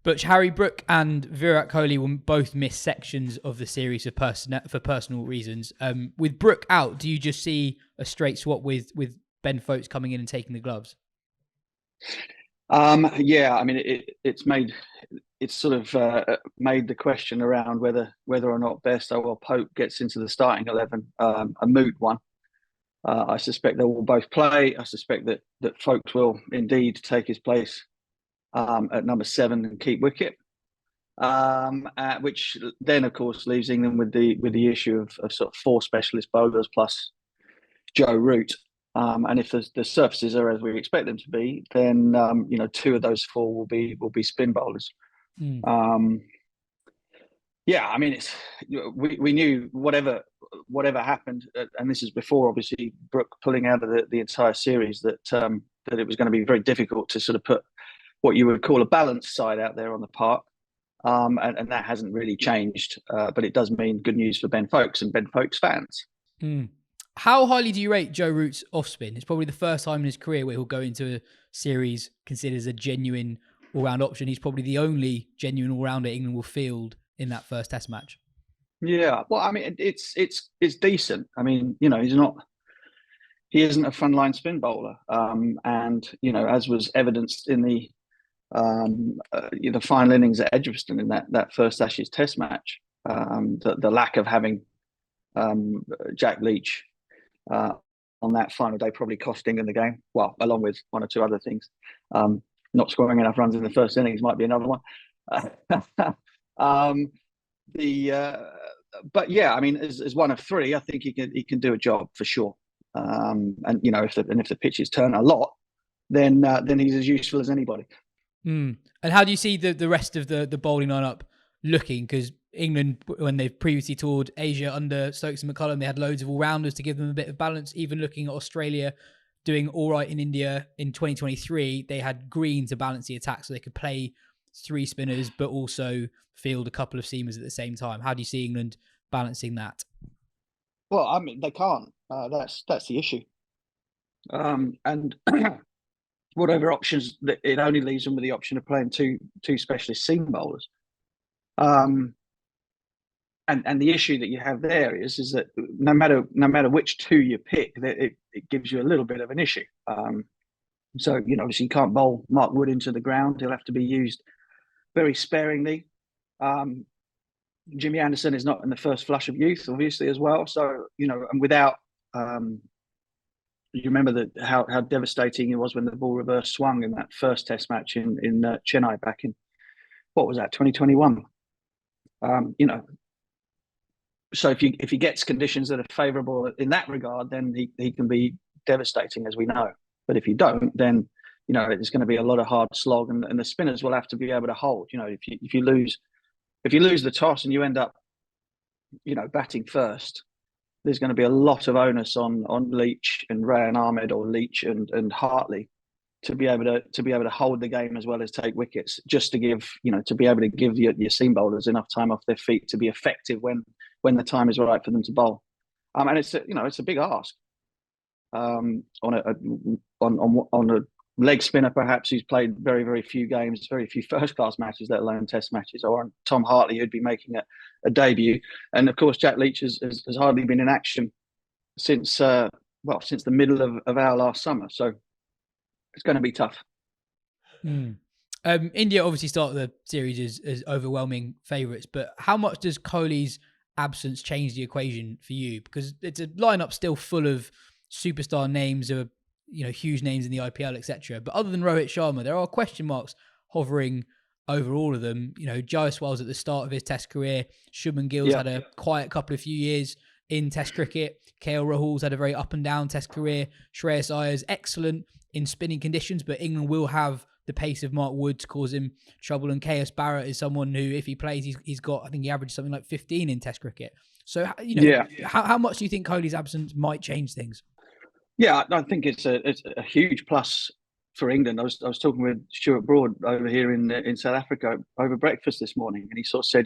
But Harry Brook and Virat Kohli will both miss sections of the series for personal reasons. With Brook out, do you just see a straight swap with Ben Foakes coming in and taking the gloves? Yeah, I mean, it's sort of made the question around whether or not Bairstow or Pope gets into the starting 11 a moot one. I suspect they will both play. I suspect that Foakes will indeed take his place at number 7 and keep wicket. Which then, of course, leaves England with the issue of sort of 4 specialist bowlers plus Joe Root. And if the surfaces are as we expect them to be, then 2 of those 4 will be spin bowlers. Mm. Yeah, I mean, we knew whatever happened, and this is before obviously Brook pulling out of the entire series, that it was going to be very difficult to sort of put what you would call a balanced side out there on the park. And that hasn't really changed, but it does mean good news for Ben Foakes and Ben Foakes fans. Mm. How highly do you rate Joe Root's off spin? It's probably the first time in his career where he'll go into a series considered as a genuine all-round option. He's probably the only genuine all-rounder England will field in that first Test match. Yeah, well, I mean, it's decent. I mean, he isn't a frontline spin bowler, and as was evidenced in the final innings at Edgbaston in that first Ashes Test match, the lack of having Jack Leach on that final day probably cost England the game. Well, along with 1 or 2 other things. Not scoring enough runs in the first innings might be another one. But yeah, I mean, as one of 3, I think he can do a job for sure. And if the pitches turn a lot, then he's as useful as anybody. Mm. And how do you see the rest of the bowling lineup looking? Because England, when they've previously toured Asia under Stokes and McCullum, they had loads of all-rounders to give them a bit of balance. Even looking at Australia doing all right in India in 2023, they had Green to balance the attack so they could play 3 spinners but also field a couple of seamers at the same time. How do you see England balancing that? Well, I mean, they can't. That's the issue. And whatever options, it only leaves them with the option of playing two specialist seam bowlers. And the issue that you have there is that no matter which 2 you pick, it gives you a little bit of an issue. So obviously you can't bowl Mark Wood into the ground; he'll have to be used very sparingly. Jimmy Anderson is not in the first flush of youth, obviously, as well. So and without you remember how devastating it was when the ball reverse swung in that first Test match in Chennai back in, what was that, 2021? So if he gets conditions that are favourable in that regard, then he can be devastating, as we know. But if you don't, then it's going to be a lot of hard slog, and the spinners will have to be able to hold. If you lose the toss and you end up batting first, there's going to be a lot of onus on Leach and Rayan Ahmed, or Leach and Hartley, to be able to hold the game as well as take wickets, just to give to be able to give your seam bowlers enough time off their feet to be effective when the time is right for them to bowl. And it's a big ask on a leg spinner perhaps who's played very, very few games, very few first class matches, let alone Test matches, or on Tom Hartley, who'd be making a debut. And of course, Jack Leach has hardly been in action since the middle of our last summer. So it's going to be tough. India obviously start the series as overwhelming favourites, but how much does Kohli's absence change the equation for you? Because it's a lineup still full of superstar names, or huge names in the IPL, etc. But other than Rohit Sharma, there are question marks hovering over all of them. Jaiswal's at the start of his Test career. Shubman Gill's had a quiet couple of few years in Test cricket. KL Rahul's had a very up and down Test career. Shreyas Iyer's excellent in spinning conditions, but England will have the pace of Mark Wood to cause him trouble. And KS Barrett is someone who, if he plays, he's got, I think he averaged something like 15 in Test cricket. So, how much do you think Kohli's absence might change things? Yeah, I think it's a huge plus for England. I was talking with Stuart Broad over here in South Africa over breakfast this morning, and he sort of said,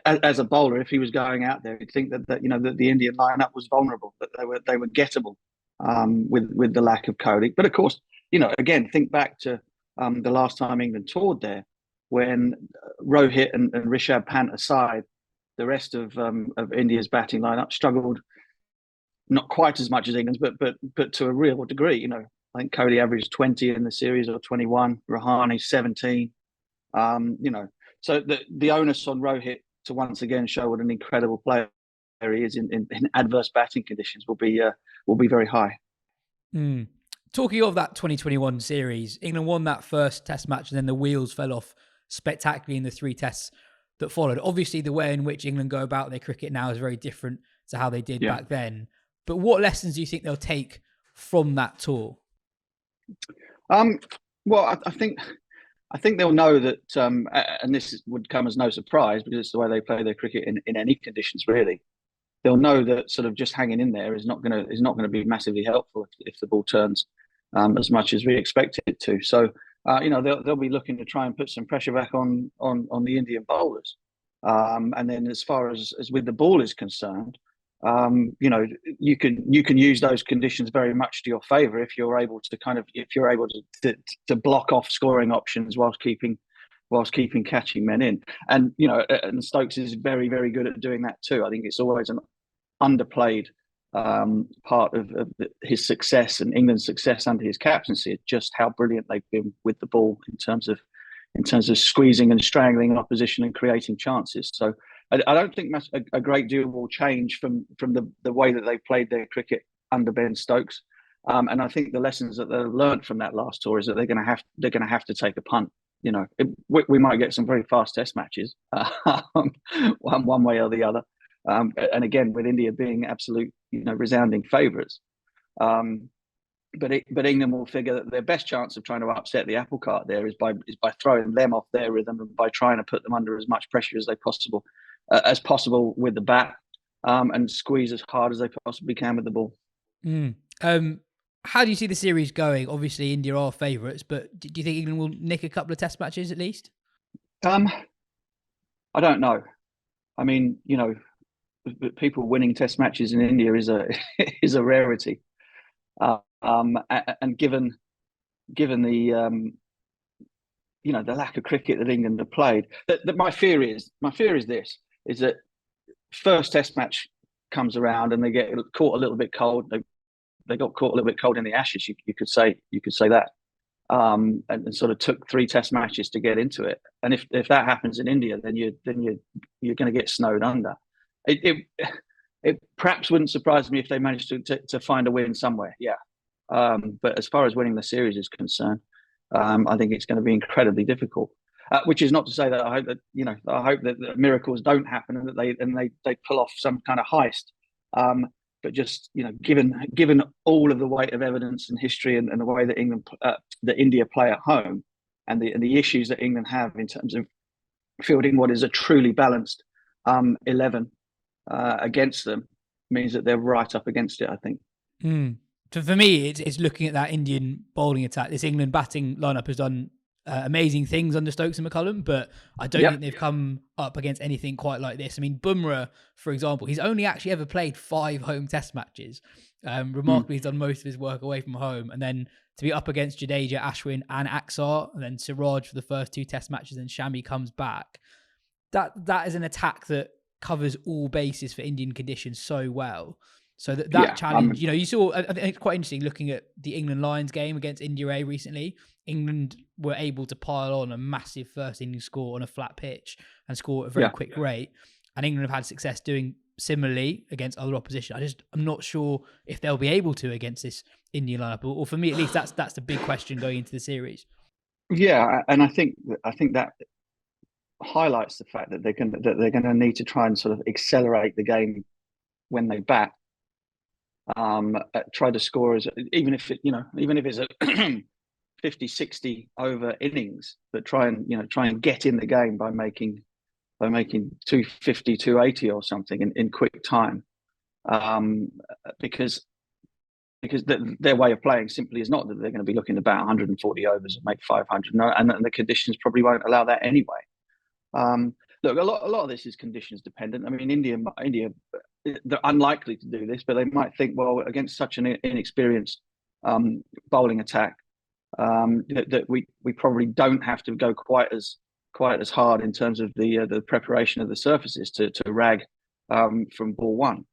as a bowler, if he was going out there, he'd think that the Indian lineup was vulnerable, that they were gettable with the lack of Kohli. But of course, again, think back to the last time England toured there. when Rohit and Rishabh Pant aside, the rest of India's batting lineup struggled not quite as much as England's, but to a real degree. I think Kohli averaged 20 in the series or 21, Rahane 17. So the onus on Rohit to once again show what an incredible player he is in adverse batting conditions will be very high. Mm. Talking of that 2021 series, England won that first test match and then the wheels fell off spectacularly in the 3 tests that followed. Obviously, the way in which England go about their cricket now is very different to how they did back then. But what lessons do you think they'll take from that tour? Well, I think they'll know that, and this would come as no surprise because it's the way they play their cricket in any conditions, really. They'll know that sort of just hanging in there is not going to be massively helpful if the ball turns as much as we expect it to. So they'll be looking to try and put some pressure back on the Indian bowlers. And then as far as with the ball is concerned, you can use those conditions very much to your favour if you're able to block off scoring options whilst keeping catching men in. And and Stokes is very, very good at doing that too. I think it's always an underplayed part of his success and England's success under his captaincy, just how brilliant they've been with the ball in terms of squeezing and strangling opposition and creating chances. So I don't think a great deal will change from the way that they played their cricket under Ben Stokes. And I think the lessons that they've learned from that last tour is that they're going to have to take a punt. We might get some very fast test matches, one way or the other. And again, with India being absolute, resounding favourites. But England will figure that their best chance of trying to upset the apple cart there is by throwing them off their rhythm and by trying to put them under as much pressure as possible with the bat, and squeeze as hard as they possibly can with the ball. How do you see the series going? Obviously, India are favourites, but do you think England will nick a couple of test matches at least? I don't know. I mean, people winning test matches in India is a rarity. And given the the lack of cricket that England have played, that my fear is that first test match comes around and they get caught a little bit cold. They got caught a little bit cold in the Ashes. You could say that, and sort of took 3 test matches to get into it. And if that happens in India, then you're going to get snowed under. It perhaps wouldn't surprise me if they managed to find a win somewhere. Yeah. But as far as winning the series is concerned, I think it's going to be incredibly difficult. Which is not to say that I hope that miracles don't happen and that they pull off some kind of heist. But just given all of the weight of evidence and history and the way that India play at home, and the issues that England have in terms of fielding what is a truly balanced 11 against them, means that they're right up against it, I think. So for me, it's looking at that Indian bowling attack. This England batting lineup has done amazing things under Stokes and McCullum, but I don't think they've come up against anything quite like this. I mean, Bumrah, for example, he's only actually ever played 5 home test matches. Remarkably, he's done most of his work away from home. And then to be up against Jadeja, Ashwin and Axar, and then Siraj for the first 2 test matches, and Shami comes back. That is an attack that covers all bases for Indian conditions so well. So that challenge, you saw, I think it's quite interesting looking at the England Lions game against India A recently. England were able to pile on a massive first innings score on a flat pitch and score at a very quick rate. And England have had success doing similarly against other opposition. I'm not sure if they'll be able to against this Indian lineup, or for me at least, that's the big question going into the series. Yeah, and I think that highlights the fact that they're going to need to try and sort of accelerate the game when they bat. Try to score even if it's a 50, 60 over innings, but try and get in the game by making 250, 280 or something in quick time, because their way of playing simply is not that they're going to be looking to bat 140 overs and make 500, and the conditions probably won't allow that anyway. Look, a lot of this is conditions dependent. I mean, India, they're unlikely to do this, but they might think, well, against such an inexperienced bowling attack, that we probably don't have to go quite as quite as hard in terms of the preparation of the surfaces to rag from ball one.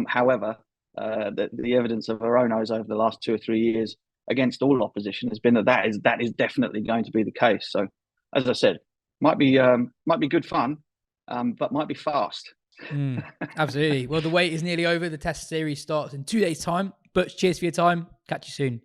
However, the evidence of Arono's over the last 2 or 3 years against all opposition has been that is definitely going to be the case. So, as I said, might be good fun, but might be fast. Absolutely. Well, the wait is nearly over. The test series starts in 2 days' time. But cheers for your time. Catch you soon.